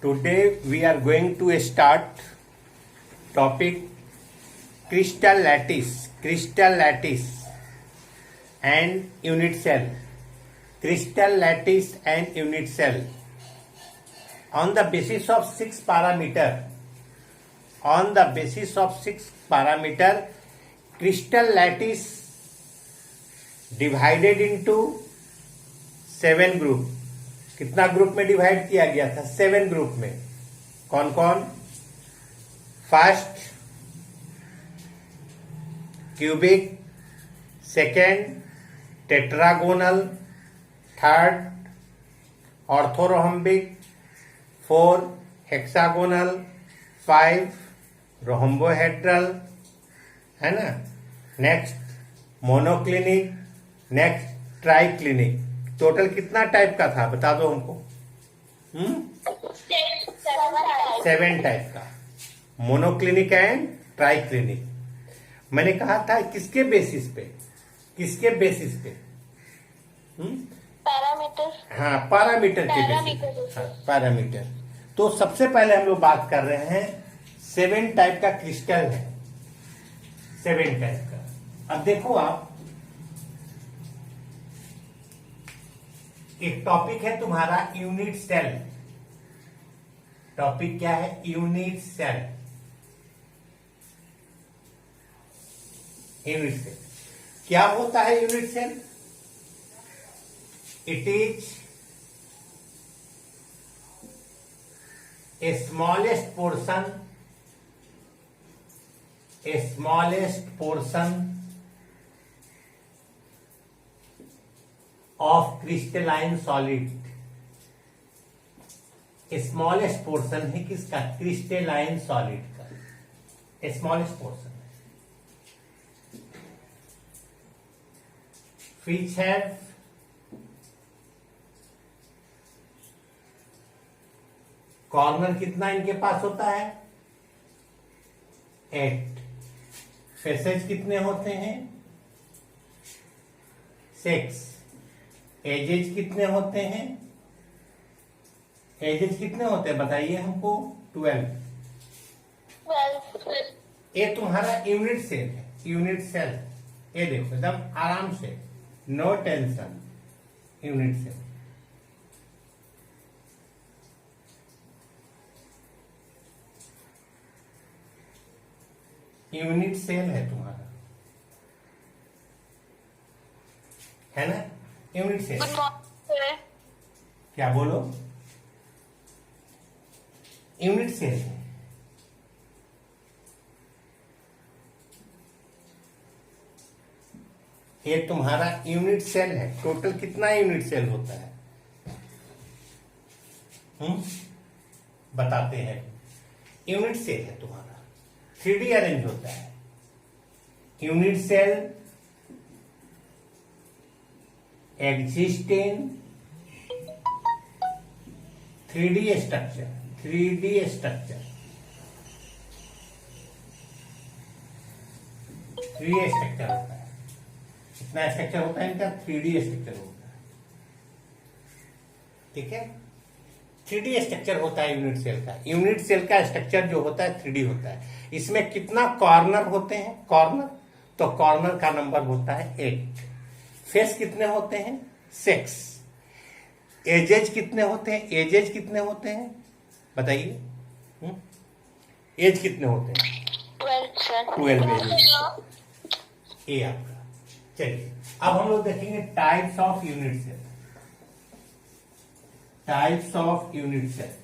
Today we are going to start topic crystal lattice and unit cell. Crystal lattice and unit cell on the basis of 6 parameter. On the basis of 6 parameter, crystal lattice divided into 7 group. कितना group में divide किया गया था? 7 group में. कौन कौन? First cubic, second tetragonal, third orthorhombic, 4 hexagonal, 5 rhombohedral, है ना. Next monoclinic, next triclinic. Total कितना टाइप का था बता दो हमको. 7 टाइप का. Monoclinic and triclinic. मैंने कहा था किसके बेसिस पे? पैरामीटर. हाँ, पैरामीटर के बेसिस. हाँ, पैरामीटर. तो सबसे पहले हम लोग बात कर रहे हैं 7 टाइप का क्रिस्टल है. 7 टाइप का. अब देखो आप, एक टॉपिक है तुम्हारा यूनिट सेल. टॉपिक क्या है? Unit cell. यूनिट सेल क्या होता है? Unit cell it is a smallest portion of crystalline solid. Smallest portion है किसका? क्रिस्टेलाइन सॉलिड का. स्मॉलेस्ट पोर्शन है. which have कॉर्नर कितना इनके पास होता है? 8. फेसेज कितने होते हैं? 6. एजेज कितने होते हैं? एजेज कितने होते हैं बताइए हमको. 12. ये तुम्हारा यूनिट सेल है. यूनिट सेल ये देखो एकदम आराम से, no tension. Unit cell unit cell है तुम्हारा, है ना. Unit cell. क्या बोलो? यूनिट सेल है. ये तुम्हारा यूनिट सेल है. टोटल कितना यूनिट सेल होता है? बताते हैं. यूनिट सेल है तुम्हारा 3D अरेंज होता है. Unit cell exist in 3D structure. 3D structure. 3D structure होता है. कितना स्ट्रक्चर होता है इनका? 3D स्ट्रक्चर होता है. ठीक है. 3D स्ट्रक्चर होता है यूनिट सेल का. यूनिट सेल का स्ट्रक्चर जो होता है 3D होता है. इसमें कितना कॉर्नर होते हैं? कॉर्नर तो कॉर्नर का नंबर होता है 8. फेस कितने होते हैं? 6. एजेज कितने होते हैं? एजेज कितने होते हैं बताइए. एज कितने होते हैं? 12 एजेज. ये आपका. चलिए अब हम लोग देखेंगे types of unit cell. Types of unit cell.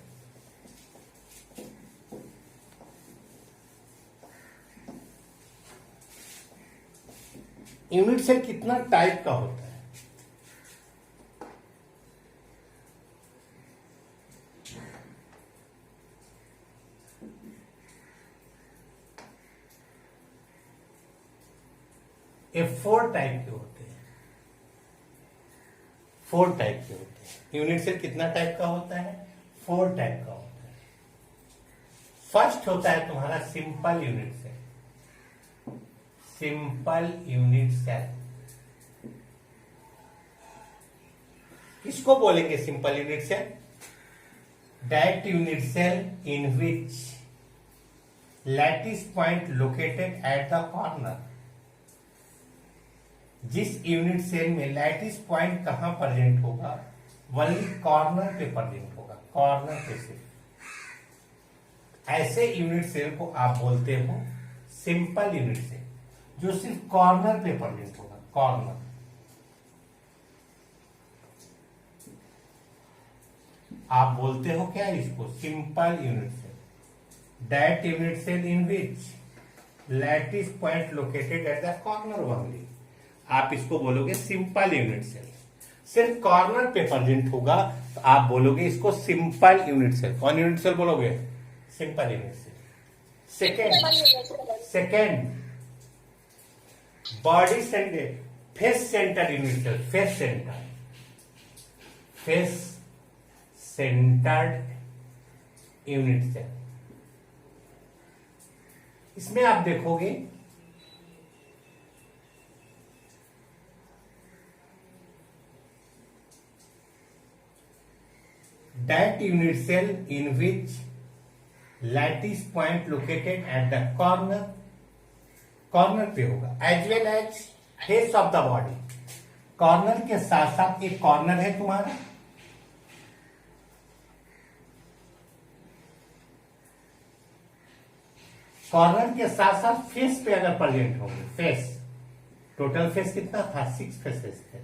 Unit cell कितना टाइप का होता है? ये 4 टाइप के होते हैं. 4 टाइप के होते हैं. यूनिट सेल कितना टाइप का होता है? 4 टाइप का होता है. फर्स्ट होता है तुम्हारा simple unit cell. Simple unit cell किसको बोलेंगे? Simple unit cell that unit cell in which lattice point located at the corner, जिस यूनिट सेल में लैटिस पॉइंट कहां प्रेजेंट होगा, वही कॉर्नर पे प्रेजेंट होगा, कॉर्नर पे सिर्फ। ऐसे यूनिट सेल को आप बोलते हो सिंपल यूनिट सेल, जो सिर्फ कॉर्नर पे प्रेजेंट होगा, कॉर्नर। आप बोलते हो क्या इसको, simple unit cell. That unit cell in which lattice point located at the corner only, आप इसको बोलोगे सिंपल यूनिट सेल। सिर्फ कॉर्नर पे प्रेजेंट होगा तो आप बोलोगे इसको सिंपल यूनिट सेल। कौन यूनिट सेल बोलोगे, simple unit cell. Second body centre, face centre unit cell, face centre, face centred unit cell. इसमें आप देखोगे that unit cell in which lattice point located at the corner, corner पे होगा, as well as face of the body. Corner के साथ साथ एक corner है तुम्हारा, कॉर्नर के साथ साथ फेस पे अगर प्रेजेंट होंगे, फेस, टोटल फेस कितना था, 6 फेसेस थे।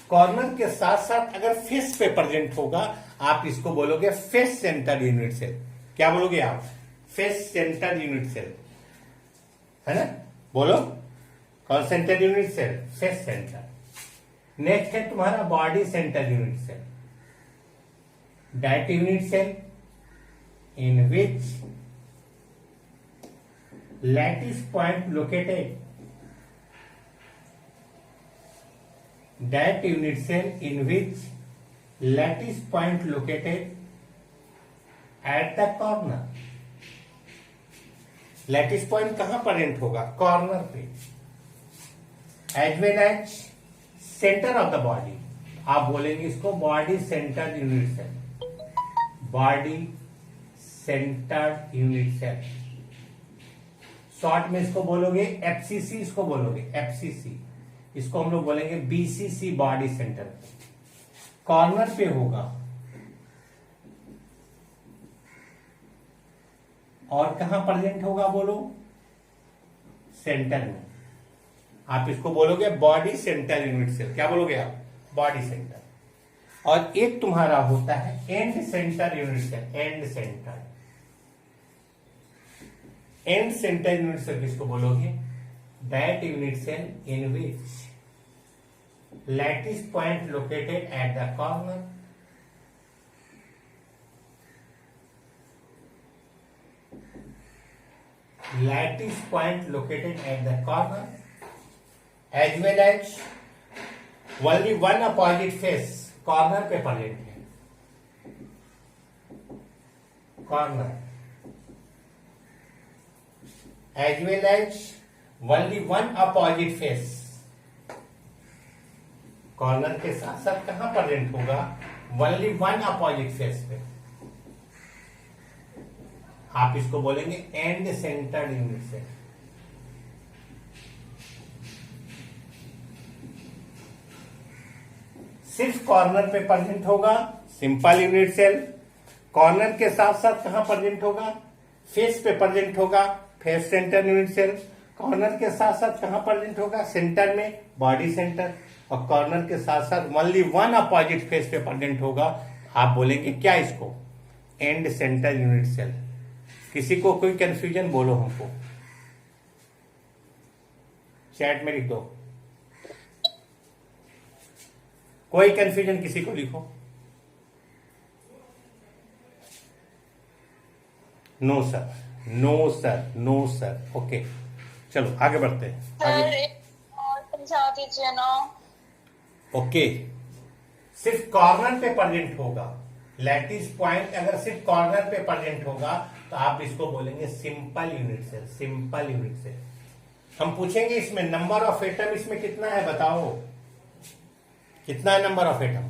कॉर्नर के साथ साथ अगर फेस पे प्रेजेंट होगा, आप इसको बोलोगे फेस सेंटर यूनिट सेल। क्या बोलोगे आप, फेस सेंटर यूनिट सेल, है ना, बोलो। कौन centre unit cell, face centre. Next है तुम्हारा body centre unit cell, that unit cell in which lattice point located, that unit cell in which lattice point located at the corner, lattice point कहां present होगा, corner पे, as well as centre of the body. आप बोलेंगे इसको body centre unit cell, body centred unit cell. Short में इसको बोलोगे FCC, इसको बोलोगे एफसीसी, इसको हम लोग बोलेंगे बीसीसी, बॉडी सेंटर। कॉर्नर पे होगा और कहां प्रेजेंट होगा, बोलो, सेंटर में। आप इसको बोलोगे बॉडी सेंटर यूनिट सेल। क्या बोलोगे आप, बॉडी सेंटर। और एक तुम्हारा होता है end centre unit cell, end centre. End centre unit cell किसको बोलोगे, that unit cell in which lattice point located at the corner, lattice point located at the corner, as well as only one opposite face, corner पे present है, corner, as well as only one opposite face, corner के साथ साथ कहां present होगा, only one opposite face पे। आप इसको बोलेंगे एंड सेंटर्ड यूनिट सेल। सिर्फ कॉर्नर पे प्रेजेंट होगा, सिंपल यूनिट सेल। कॉर्नर के साथ साथ कहां प्रेजेंट होगा, फेस पे प्रेजेंट होगा, face centre unit cell. Corner के साथ साथ कहां प्रेजेंट होगा, सेंटर में, बॉडी सेंटर। और कॉर्नर के साथ साथ ओनली वन अपोजिट फेस पे प्रेजेंट होगा, आप बोलेंगे क्या इसको, एंड सेंटर यूनिट सेल। किसी को कोई कंफ्यूजन बोलो हमको, चैट में लिख दो। कोई कंफ्यूजन किसी को लिखो। No sir, no sir, no sir. Okay, चलो आगे बढ़ते हैं। आगे समझा दीजिए ना। ओके, सिर्फ कॉर्नर पे प्रेजेंट होगा, लैटिस पॉइंट अगर सिर्फ कॉर्नर पे प्रेजेंट होगा तो आप इसको बोलेंगे simple unit cell, simple unit cell. हम पूछेंगे इसमें नंबर ऑफ एटम इसमें कितना है, बताओ कितना है नंबर ऑफ एटम।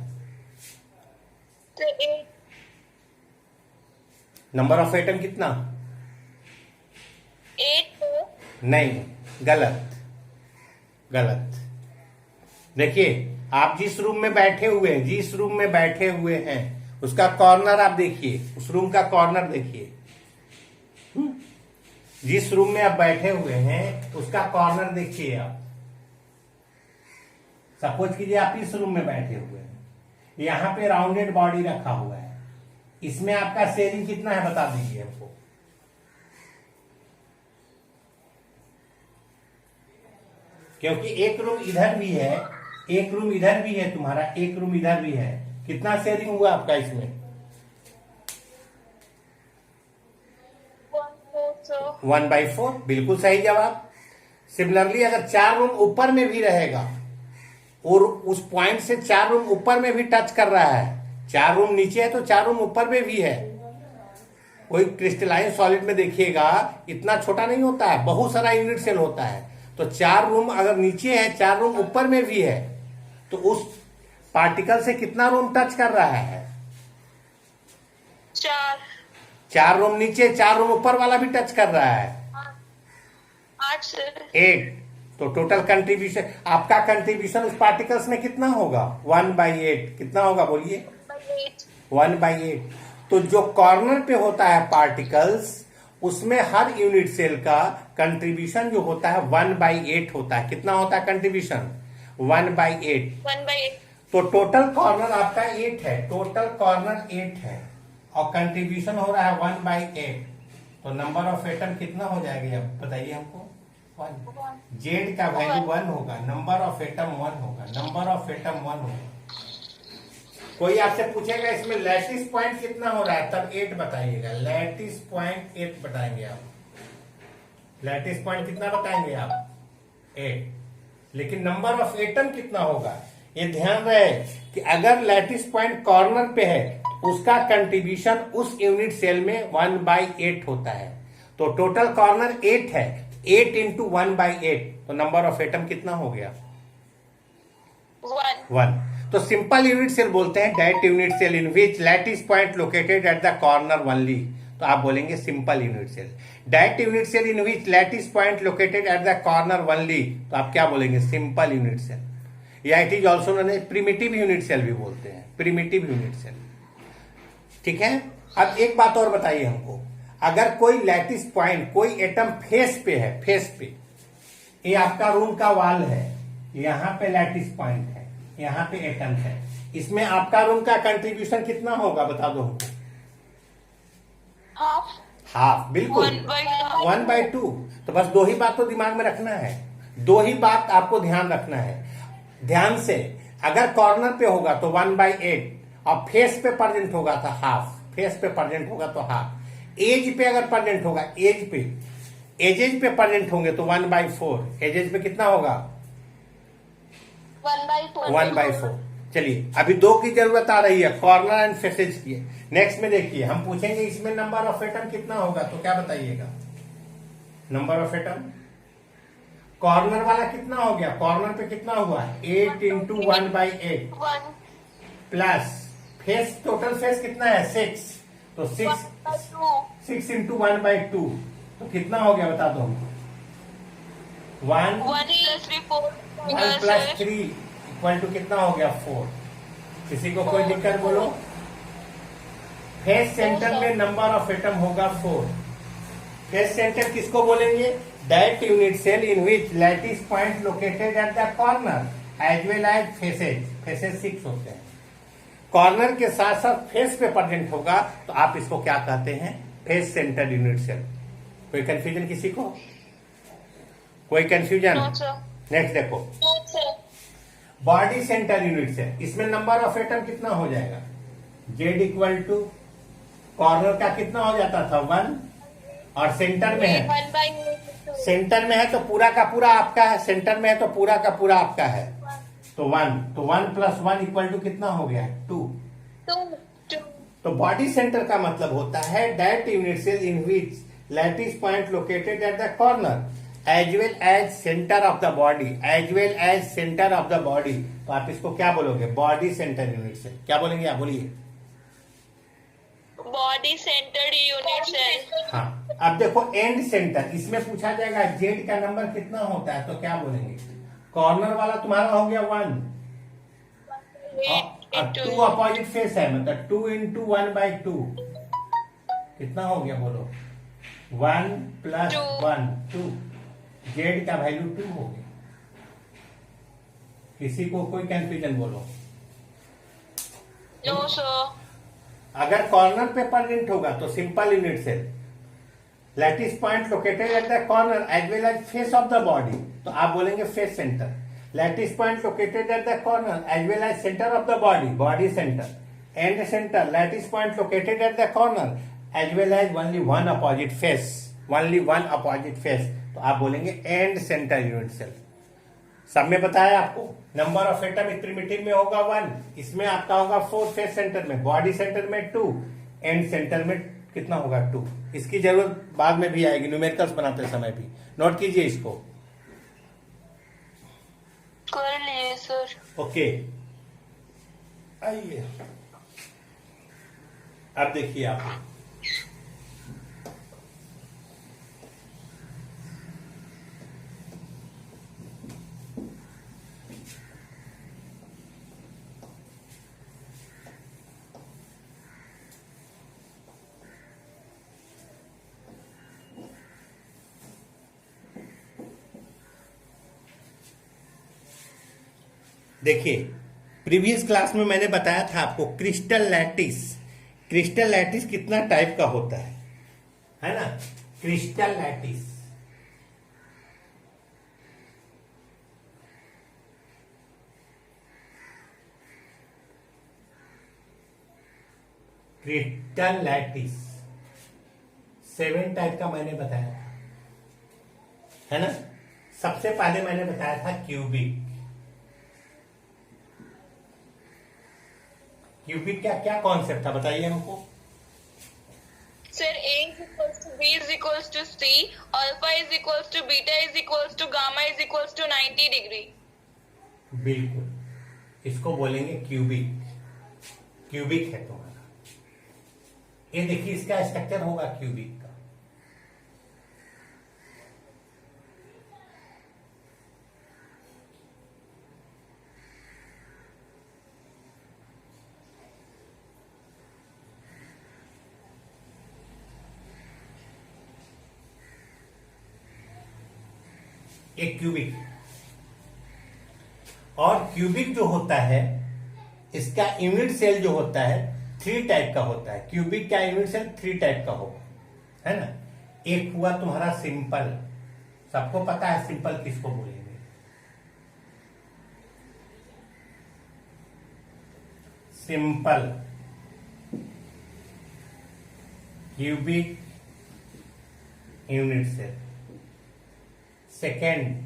तो 8 नंबर ऑफ एटम कितना? 8 नहीं, गलत गलत। देखिए, आप जिस रूम में बैठे हुए हैं, जिस रूम में बैठे हुए हैं उसका कॉर्नर आप देखिए, उस रूम का कॉर्नर देखिए। जिस रूम में आप बैठे हुए हैं उसका कॉर्नर देखिए आप। सपोज कीजिए आप इस रूम में बैठे हुए हैं, यहां पे राउंडेड बॉडी रखा हुआ है, इसमें आपका शेयरिंग कितना है बता दीजिए हमको। क्योंकि एक रूम इधर भी है, एक रूम इधर भी है तुम्हारा, एक रूम इधर भी है, कितना शेयरिंग हुआ आपका इसमें? 1/4, बिल्कुल सही जवाब। सिमिलरली अगर 4 रूम ऊपर में भी रहेगा और उस पॉइंट से 4 रूम ऊपर में भी टच कर रहा है, 4 रूम नीचे है तो 4 रूम ऊपर में भी है। कोई क्रिस्टलाइन सॉलिड में देखिएगा इतना छोटा नहीं होता है, बहुत सारा यूनिट सेल होता है। तो 4 रूम अगर नीचे है, 4 रूम ऊपर में भी है, तो उस पार्टिकल से कितना रूम टच कर रहा है? 4 4 रूम नीचे, 4 रूम ऊपर वाला भी टच कर रहा है। 8 से 8। तो टोटल कंट्रीब्यूशन, आपका कंट्रीब्यूशन उस पार्टिकल्स में कितना होगा? 1/8। कितना होगा बोलिए? 8 1/8। तो जो कॉर्नर पे होता है पार्टिकल्स, उसमें हर यूनिट सेल का कंट्रीब्यूशन जो होता है 1/8 होता है। कितना होता है कंट्रीब्यूशन? 1/8। 1/8 तो टोटल कॉर्नर आपका 8 है, टोटल कॉर्नर 8 है और कंट्रीब्यूशन हो रहा है 1/8। तो नंबर ऑफ एटम कितना हो जाएगा अब बताइए हमको? 1। जेड का वैल्यू 1 होगा, नंबर ऑफ एटम 1 होगा, नंबर ऑफ एटम 1 होगा। कोई आपसे पूछेगा इसमें लैटिस पॉइंट कितना हो रहा है, तब 8 बताइएगा। लैटिस पॉइंट 8 बताएंगे आप। लैटिस पॉइंट कितना बताएंगे आप? 8। लेकिन नंबर ऑफ एटम कितना होगा ये ध्यान रहे कि अगर लैटिस पॉइंट कॉर्नर पे है उसका कंट्रीब्यूशन उस यूनिट सेल में 1/8 होता है। तो टोटल कॉर्नर 8 है, 8 इंटू 1/8, तो नंबर ऑफ एटम कितना हो गया? 1। तो सिंपल यूनिट सेल बोलते हैं that unit cell in which lattice point located at the corner only. तो आप बोलेंगे simple unit cell. That unit cell in which lattice point located at the corner only, तो आप क्या बोलेंगे? Simple unit cell. या it is also known as primitive unit cell भी बोलते हैं, प्रिमिटिव यूनिट सेल। ठीक है। अब एक बात और बताइए हमको, अगर कोई लैटिस पॉइंट, कोई एटम फेस पे है, फेस पे, ये आपका रूम का वॉल है, यहां पे लैटिस पॉइंट है, यहां पे एटम है, इसमें आपका रूम का कंट्रीब्यूशन कितना होगा बता दो हमको? हाफ, बिल्कुल 1/2। तो बस 2 ही बात तो दिमाग में रखना है, 2 ही बात आपको ध्यान रखना है ध्यान से। अगर कॉर्नर पे होगा तो 1/8 और फेस पे प्रेजेंट होगा तो हाफ, फेस पे प्रेजेंट होगा तो हाफ। एज पे अगर प्रेजेंट होगा, एज पे, एजेज पे प्रेजेंट होंगे तो 1/4। एजेज पे कितना होगा? 1/4। चलिए अभी 2 की जरूरत आ रही है, कॉर्नर एंड फेसेज की। नेक्स्ट में देखिए, हम पूछेंगे इसमें नंबर ऑफ एटम कितना होगा, तो क्या बताइएगा? नंबर ऑफ एटम कॉर्नर वाला कितना हो गया? कॉर्नर पे कितना हुआ? 8 into 1/8 plus face, total face कितना है? 6। तो 6 इंटू 1/2 तो कितना हो गया बता दो हमको? 1 प्लस 3 इक्वल टू कितना हो गया? 4। किसी को कोई दिक्कत बोलो? फेस सेंटर में नंबर ऑफ एटम होगा 4। फेस सेंटर किसको बोलेंगे? That unit cell in which lattice point located at the corner as well as faces. Faces 6 होते हैं, कॉर्नर के साथ साथ फेस पे प्रेजेंट होगा तो आप इसको क्या कहते हैं? Face centre unit cell. कोई कंफ्यूजन किसी को? कोई कंफ्यूजन? नेक्स्ट देखो, बॉडी सेंटर यूनिट सेल, इसमें नंबर ऑफ एटम कितना हो जाएगा? जेड इक्वल टू कॉर्नर का कितना हो जाता था? 1, और सेंटर में है, सेंटर में है तो पूरा का पूरा आपका है, सेंटर में है तो पूरा का पूरा आपका है, तो 1। तो 1 प्लस 1 इक्वल टू कितना हो गया? 2। तो बॉडी सेंटर का मतलब होता है that unit cell in which lattice point located at the corner as well as centre of the body, as well as centre of the body. तो आप इसको क्या बोलोगे? Body centre unit cell. क्या बोलेंगे आप? बोलिए। Body centred unit cell. हाँ, अब देखो एंड सेंटर, इसमें पूछा जाएगा जेड का नंबर कितना होता है, तो क्या बोलेंगे? कॉर्नर वाला तुम्हारा हो गया 1, और 2 अपोजिट फेस है, मतलब 2 इंटू 1/2 कितना हो गया बोलो? 1 प्लस 1 2। जेड का वैल्यू 2 हो गया। किसी को कोई कंफ्यूजन बोलो? No sir. अगर कॉर्नर पे परमेंट होगा तो simple unit cell, lattice point located at the corner as well as face of the body, तो आप बोलेंगे face centre. Lattice point located at the corner as well as centre of the body, body centre. End centre, lattice point located at the corner as well as only one opposite face, only one opposite face, तो आप बोलेंगे and centre unit cell. सब में बताया आपको, number of atom इस primitive में होगा 1, इसमें आपका होगा 4 फेस सेंटर में, बॉडी सेंटर में 2, एंड सेंटर में कितना होगा 2। इसकी जरूरत बाद में भी आएगी, न्यूमेरिकल्स बनाते समय भी, नोट कीजिए इसको। कर लिए सर। ओके, आइए अब देखिए आप, देखिए प्रीवियस क्लास में मैंने बताया था आपको क्रिस्टल लैटिस। क्रिस्टल लैटिस कितना टाइप का होता है ना? Crystal lattice crystal lattice 7 type का मैंने बताया था, है ना? सबसे पहले मैंने बताया था क्यूबिक। क्यूबिक का क्या कॉन्सेप्ट था बताइए हमको। Sir A is equals to B is equals to C, alpha is equals to beta is equals to gamma is equals to 90 degree। बिल्कुल, इसको बोलेंगे क्यूबिक। क्यूबिक है तुम्हारा, ये देखिए इसका स्ट्रक्चर होगा क्यूबिक का। एक क्यूबिक, और क्यूबिक जो होता है इसका यूनिट सेल जो होता है 3 टाइप का होता है। क्यूबिक का यूनिट सेल 3 टाइप का होगा, है ना? एक हुआ तुम्हारा सिंपल, सबको पता है सिंपल किसको बोलेंगे? Simple cubic unit cell. Second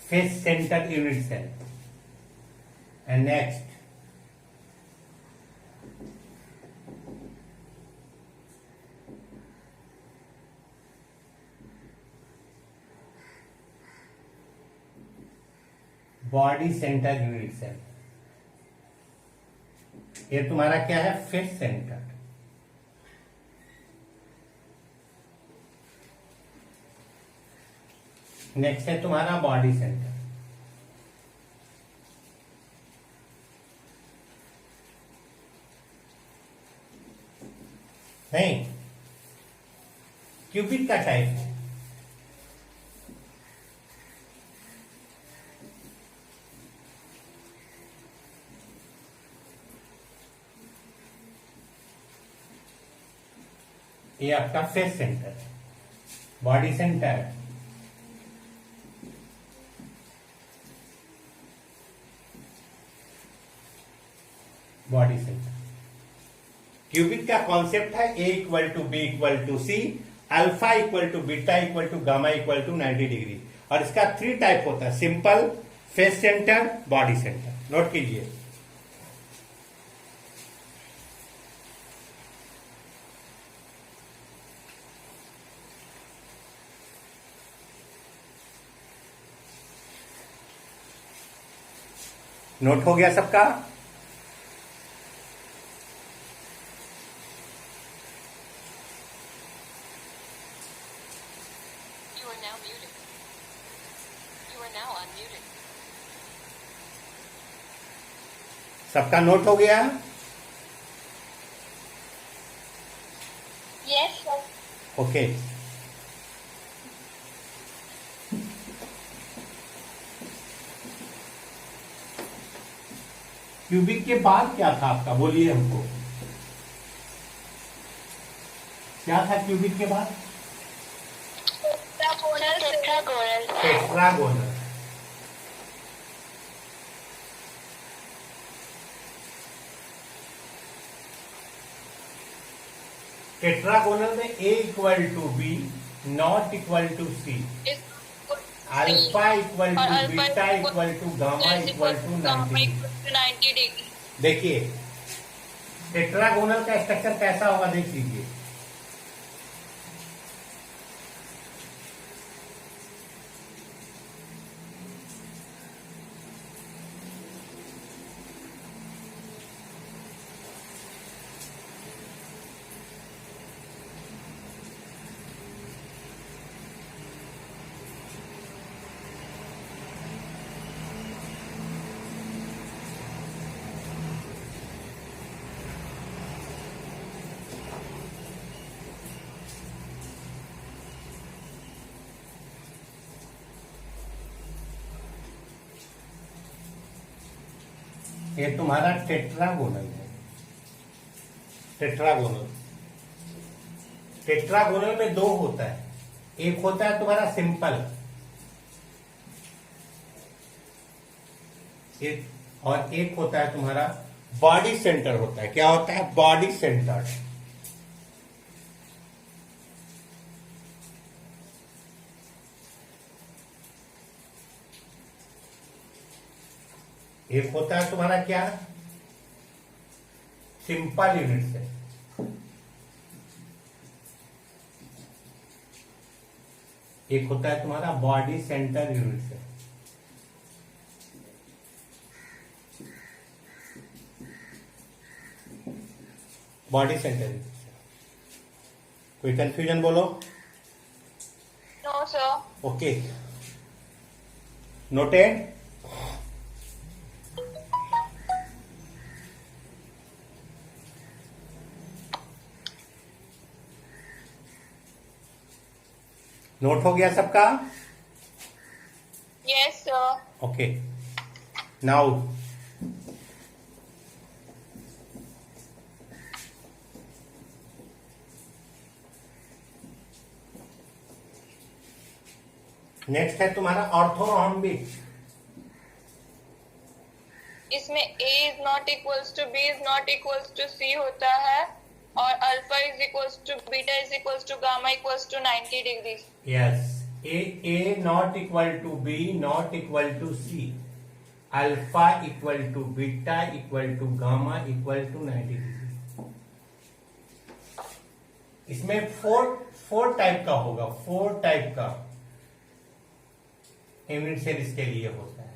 face centre unit cell, and next body centre unit cell. ये तुम्हारा क्या है? Face centre. नेक्स्ट है तुम्हारा बॉडी सेंटर। नहीं, क्यूबिक का टाइप है। ये आपका फेस सेंटर है, body centre, body centre. Cubic का कॉन्सेप्ट है A equal to B equal to C, alpha equal to beta equal to gamma equal to 90 degree. और इसका 3 टाइप होता है, simple, face centre, body centre. Note कीजिए, note हो गया सबका? You are now muted. You are now unmuted. सबका note हो गया? Yes, sir. ओके। क्यूबिक के बाद क्या था आपका, बोलिए हमको, क्या था क्यूबिक के बाद? Tetragonal. टेट्रागोनल। टेट्रागोनल में A equal to B, not equal to C, alpha equal to beta equal to gamma equal to 90। 90 degree. देखिए टेट्रागोनल का स्ट्रक्चर कैसा होगा, देख लीजिए। ये तुम्हारा टेट्रागोनल है। टेट्रागोनल, टेट्रागोनल में दो होता है, एक होता है तुम्हारा सिंपल, एक और एक होता है तुम्हारा बॉडी सेंटर होता है। क्या होता है? Body centre. एक होता है तुम्हारा क्या? सिंपल यूनिट से। एक होता है तुम्हारा बॉडी सेंटर यूनिट से। बॉडी सेंटर यूनिट से। कोई कंफ्यूजन बोलो? No sir. Okay, noted. Note हो गया सबका? Yes sir. Okay, now next है तुम्हारा ऑर्थोरॉम्बिक। इसमें A is not equals to B is not equals to C होता है और alpha is equals to beta is equals to gamma equals to 90 degree. Yes, A not equal to B not equal to C, alpha equal to beta equal to gamma equal to 90 degree. इसमें four type का होगा, 4 type का unit cell इसके लिए होता है।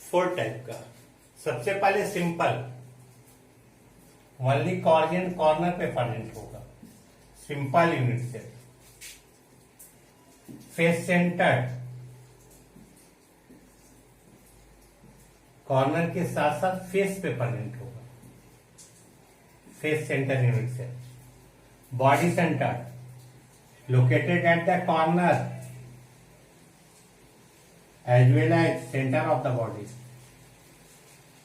Four type का। सबसे पहले सिंपल, ओनली कॉर्नर पे परमानेंट होगा। Simple unit cell, face centred, corner के साथ साथ फेस पे प्रेजेंट होगा, face centre unit cell. Body centred, located at the corner as well as center of the body.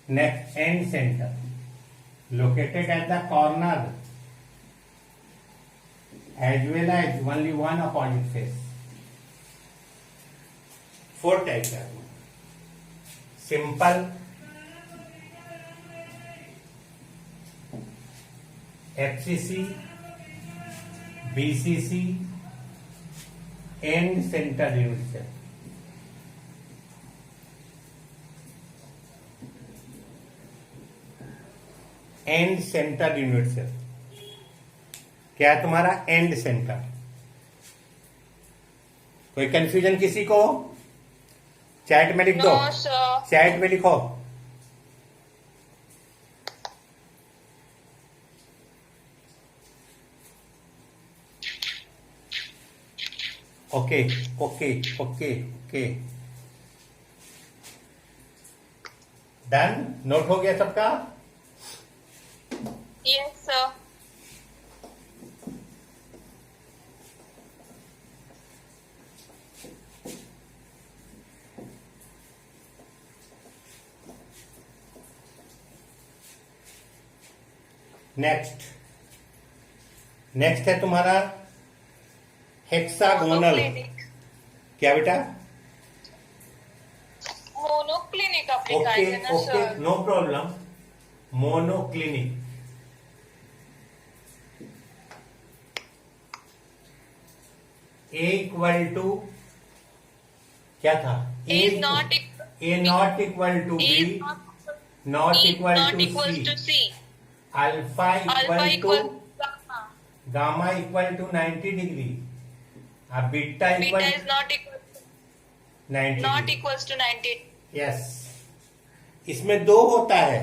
Next, end center, located at the corner as well as only one opposite face. 4 types are simple, FCC, BCC, end center unit cell. End centre unit cell क्या है तुम्हारा? And centre. कोई confusion किसी को? Chat में लिख दो। No, sir. Chat में लिखो। Okay okay okay okay, done. Note हो गया सबका? Yes, sir. नेक्स्ट है तुम्हारा हेक्सागोनल। Monoclinic. क्या बेटा? Monoclinic आपने कहा ओके है ना okay, sir? No problem. Monoclinic, A equal to क्या था? A is not A not equal to A B, is not not E equal not to equals C, to C. Alpha Alpha equal to equals gamma. Gamma equal to 90 degree, अब beta Beta equal is not equal to 90 not degree. equals to 90. Yes, इसमें दो होता है,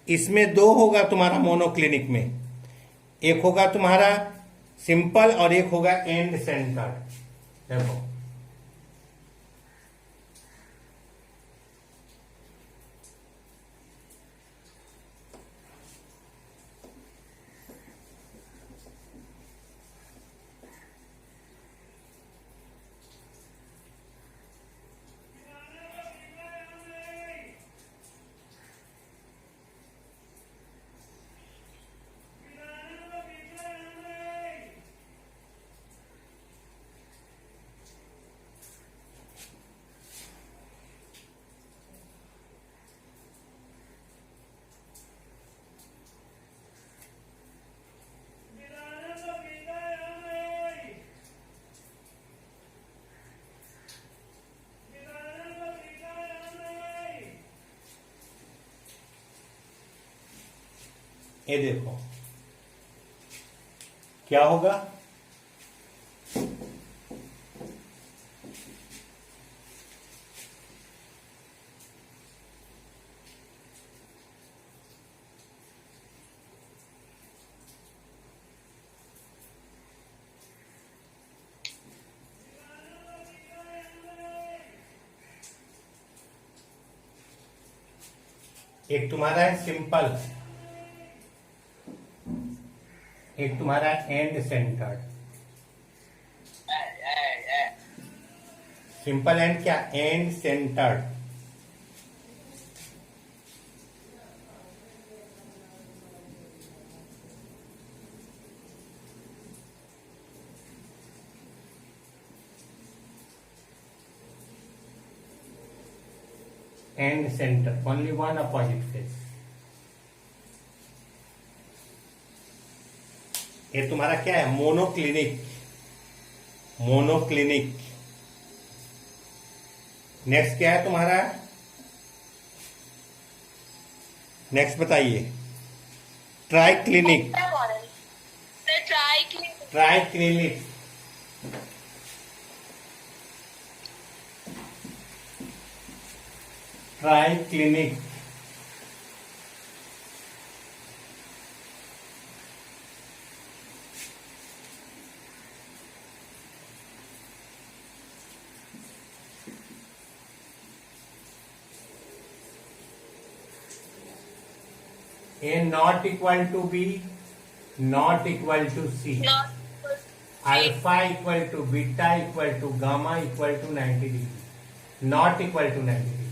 इसमें दो होगा तुम्हारा monoclinic में। एक होगा तुम्हारा सिंपल और एक होगा एंड सेंटर। देखो ये देखो क्या होगा? एक तुम्हारा है सिंपल, एक तुम्हारा एंड सेंटर्ड। सिंपल एंड क्या? And centred. And centre, only one opposite face. ये तुम्हारा क्या है? Monoclinic, monoclinic. नेक्स्ट क्या है तुम्हारा? नेक्स्ट बताइए। Triclinic, The triclinic. Triclinic, triclinic. A not equal to B, not equal to C, not alpha equal to beta equal to gamma equal to 90 degree, not equal to 90 degree.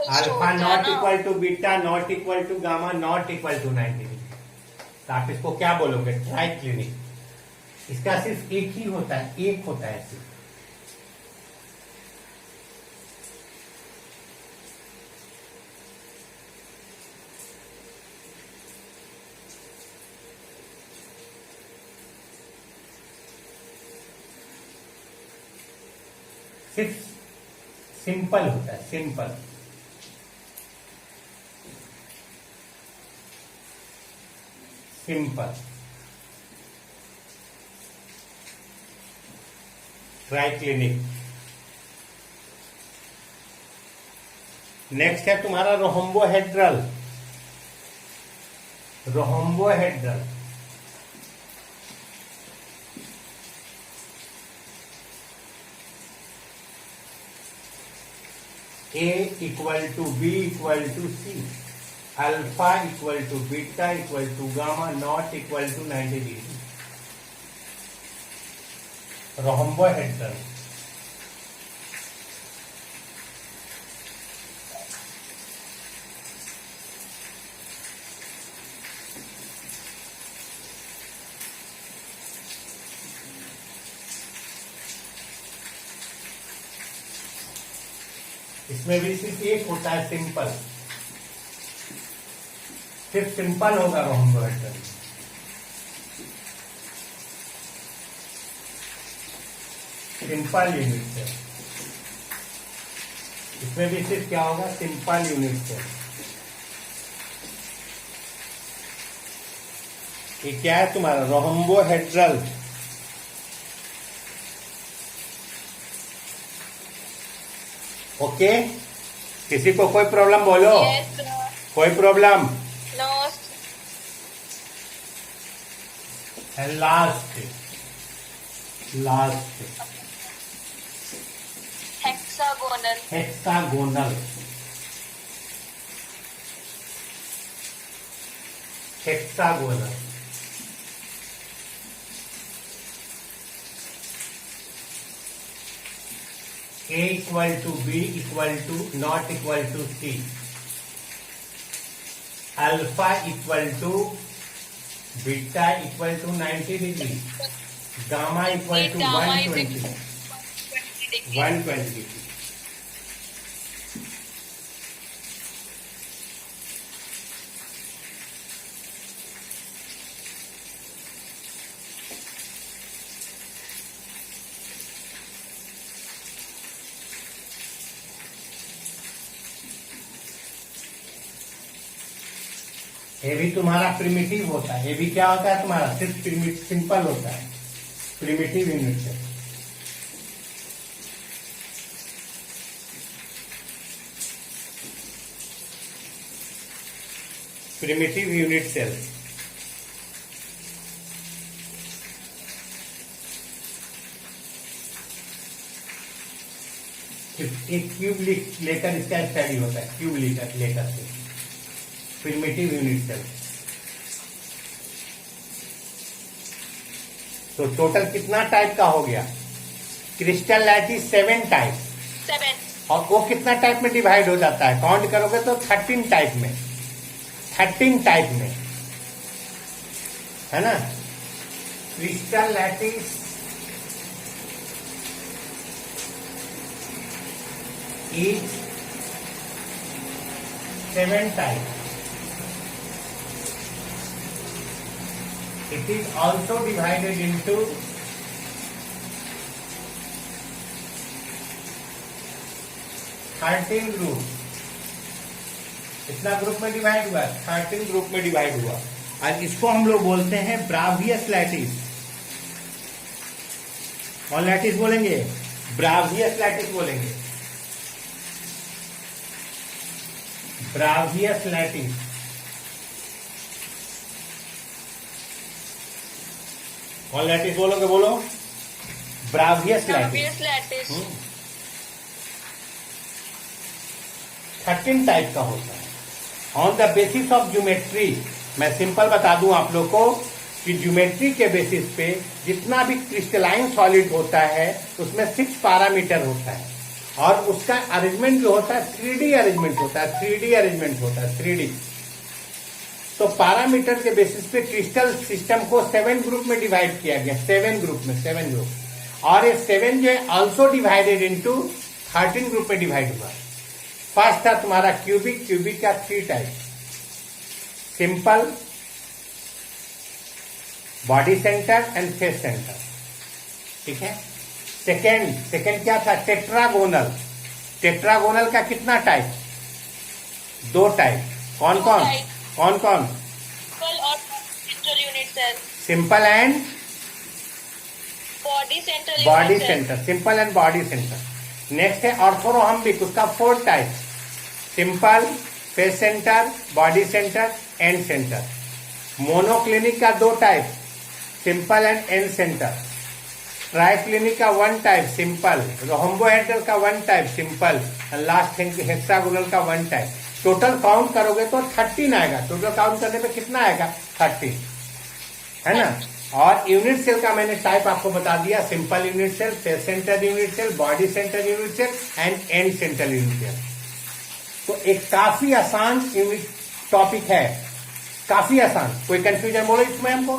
Alpha not equal to beta not equal to gamma not equal to 90 degree. तो आप इसको क्या बोलोगे? Triclinic. इसका सिर्फ एक ही होता है, एक होता है सिर्फ। सिर्फ सिंपल होता है, simple. Simple triclinic. Next है तुम्हारा rhombohedral. Rhombohedral A equal to B equal to C, alpha equal to beta equal to gamma not equal to 90 degree. Rhombohedral. इसमें भी सिर्फ एक होता है, सिंपल। सिर्फ सिंपल होगा रोहम्बोहेड्रल। Simple unit cell. इसमें भी सिर्फ क्या होगा? Simple unit cell. ये क्या है तुम्हारा? रोहम्बोहेड्रल। ओके, किसी को कोई प्रॉब्लम बोलो? Yes, कोई problem? no, last last hexagonal, hexagonal. Hexagonal A equal to B equal to not equal to C, alpha equal to beta equal to 90 degree, gamma equal to gamma is 120 equal to 120 degree. 120 degree. ये भी तुम्हारा primitive होता है। ये भी क्या होता है तुम्हारा? सिर्फ सिंपल होता है, primitive unit cell. Primitive unit cell. एक क्यूब लेकर इसका स्टडी होता है, क्यूब लेकर से प्रिमिटिव यूनिट सेल। तो टोटल कितना टाइप का हो गया? Crystal lattice 7 type. 7. और वो कितना टाइप में डिवाइड हो जाता है? काउंट करोगे तो 13 टाइप में, 13 टाइप में, है ना? Crystal lattice is 7 type. It is also divided into 13 group. कितना ग्रुप में डिवाइड हुआ? 13 ग्रुप में डिवाइड हुआ। और इसको हम लोग बोलते हैं ब्रावियस लैटिस। कौन लैटिस बोलेंगे? ब्रावियस लैटिस बोलेंगे। ब्रावियस लैटिस। कौन लैटिस बोलोगे? बोलो। ब्रावियस लैटिस। Obvious lattice. 13 टाइप का होता है। On the basis of geometry, मैं सिंपल बता दूं आप लोग को कि ज्योमेट्री के बेसिस पे जितना भी क्रिस्टलाइन सॉलिड होता है उसमें 6 पैरामीटर होता है और उसका अरेंजमेंट जो होता है 3D अरेंजमेंट होता है, 3D अरेंजमेंट होता है, 3D। तो पैरामीटर के बेसिस पे क्रिस्टल सिस्टम को 7 ग्रुप में डिवाइड किया गया, 7 ग्रुप में, 7 ग्रुप। और ये 7 जो है ऑल्सो डिवाइडेड इनटू 13 ग्रुप में डिवाइड हुआ। फर्स्ट था तुम्हारा क्यूबिक, क्यूबिक का 3 type, simple, body centre and face centre, ठीक है। सेकेंड क्या था, टेट्रागोनल। टेट्रागोनल का कितना टाइप, 2 टाइप। कौन कौन सिंपल और central unit cell, simple and body centre, simple and body centre. Next है ऑर्थोरोहम्बिक, उसका 4 type, simple, face centre, body centre, end centre. Monoclinic का 2 type, simple and end centre. Triclinic का 1 type, simple. Rhombohedral का 1 type, simple. Last hexagonal का 1 type. Total count करोगे तो 13 आएगा। Total count करने पे कितना आएगा, 13, है ना। और यूनिट सेल का मैंने टाइप आपको बता दिया, simple unit cell, face centre unit cell, body centre unit cell and end centre unit cell. तो एक काफी आसान यूनिट टॉपिक है, काफी आसान। कोई कंफ्यूजन बोलो इसमें हमको?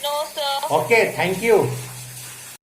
No sir. Okay, thank you.